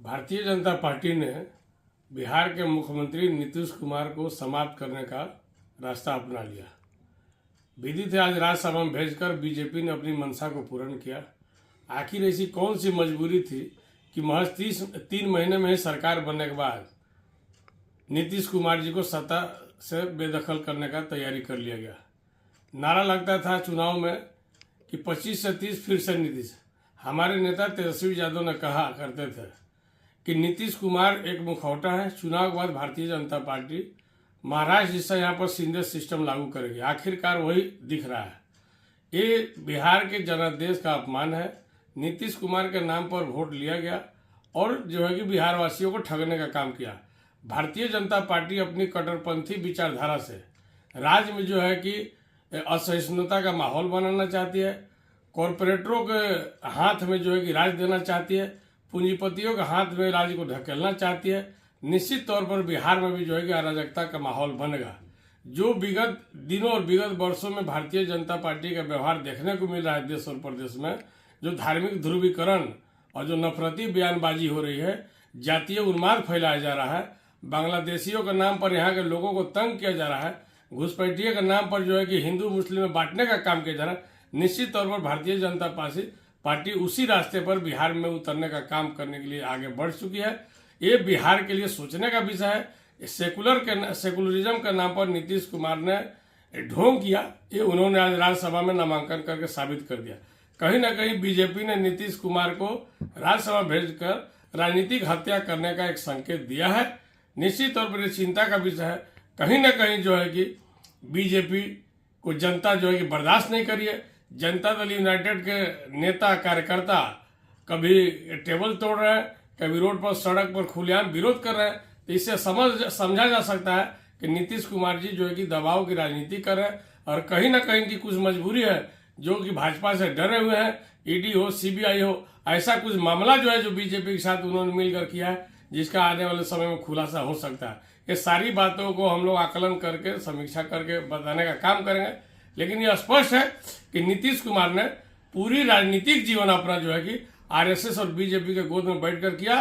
Bharatiya Janata party ने बिहार के मुख्यमंत्री नीतीश कुमार को समाप्त करने का रास्ता अपना लिया। विदित है, आज राज्यसभा में भेजकर बीजेपी ने अपनी मंशा को पूर्ण किया। आखिर ऐसी कौन सी मजबूरी थी कि महज 3 महीने में ही सरकार बनने के बाद नीतीश कुमार जी को सत्ता से बेदखल करने का तैयारी कर लिया गया। नारा लगता था चुनाव में कि 25 से 30 फिर से नीतीश। हमारे नेता तेजस्वी यादव ने कहा करते थे कि नीतीश कुमार एक मुखौटा है। चुनाव के बाद भारतीय जनता पार्टी महाराष्ट्र जिससे यहाँ पर शिंदे सिस्टम लागू करेगी। आखिरकार वही दिख रहा है। ये बिहार के जनादेश का अपमान है। नीतीश कुमार के नाम पर वोट लिया गया और जो है कि बिहार वासियों को ठगने का काम किया। भारतीय जनता पार्टी अपनी कट्टरपंथी विचारधारा से राज्य में जो है कि असहिष्णुता का माहौल बनाना चाहती है। कॉरपोरेटरों के हाथ में जो है कि राज देना चाहती है। पूंजीपतियों के हाथ में राज्य को ढकेलना चाहती है। निश्चित तौर पर बिहार में भी जो है कि अराजकता का माहौल बनेगा। जो विगत दिनों और विगत वर्षों में भारतीय जनता पार्टी का व्यवहार देखने को मिल रहा है देश और प्रदेश में, जो धार्मिक ध्रुवीकरण और जो नफरती बयानबाजी हो रही है, जातीय उन्माद फैलाया जा रहा है, बांग्लादेशियों के नाम पर यहाँ के लोगों को तंग किया जा रहा है, घुसपैठिए के नाम पर जो है कि हिंदू मुस्लिम में बांटने का काम किया जा रहा है, निश्चित तौर पर भारतीय जनता पार्टी उसी रास्ते पर बिहार में उतरने का काम करने के लिए आगे बढ़ चुकी है। ये बिहार के लिए सोचने का विषय है। सेकुलरिज्म के नाम पर नीतीश कुमार ने ढोंग किया, ये उन्होंने आज राज्यसभा में नामांकन करके साबित कर दिया। कहीं ना कहीं बीजेपी ने नीतीश कुमार को राज्यसभा भेजकर राजनीतिक हत्या करने का एक संकेत दिया है। निश्चित तौर पर चिंता का विषय है। कहीं ना कहीं जो है कि बीजेपी को जनता जो है कि बर्दाश्त नहीं करी है। जनता दल यूनाइटेड के नेता कार्यकर्ता कभी टेबल तोड़ रहे हैं, कभी रोड पर सड़क पर खुलेआम विरोध कर रहे हैं। तो इससे समझा जा सकता है कि नीतीश कुमार जी जो है कि दबाव की राजनीति कर रहे हैं और कहीं ना कहीं की कुछ मजबूरी है, जो कि भाजपा से डरे हुए हैं। ईडी हो, सीबीआई हो, ऐसा कुछ मामला जो है जो बीजेपी के साथ उन्होंने मिलकर किया है, जिसका आने वाले समय में खुलासा हो सकता है। ये सारी बातों को हम लोग आकलन करके समीक्षा करके बताने का काम करेंगे। लेकिन यह स्पष्ट है कि नीतीश कुमार ने पूरी राजनीतिक जीवन अपना जो है कि आरएसएस और बीजेपी के गोद में बैठकर किया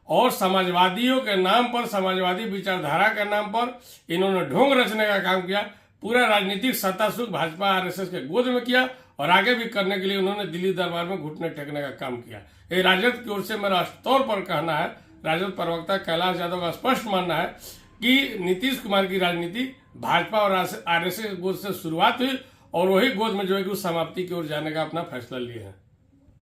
और समाजवादियों के नाम पर, समाजवादी विचारधारा के नाम पर इन्होंने ढोंग रचने का काम किया। पूरा राजनीतिक सत्ता सुख भाजपा आरएसएस के गोद में किया और आगे भी करने के लिए उन्होंने दिल्ली दरबार में घुटने टेकने का काम किया। ये राजद की ओर से मेरा तौर पर कहना है, राजद प्रवक्ता कैलाश यादव का स्पष्ट मानना है कि नीतीश कुमार की राजनीति भाजपा और आरएसएस गोद से शुरुआत हुई और वही गोद में जो है कि उस समाप्ति की ओर जाने का अपना फैसला लिए हैं।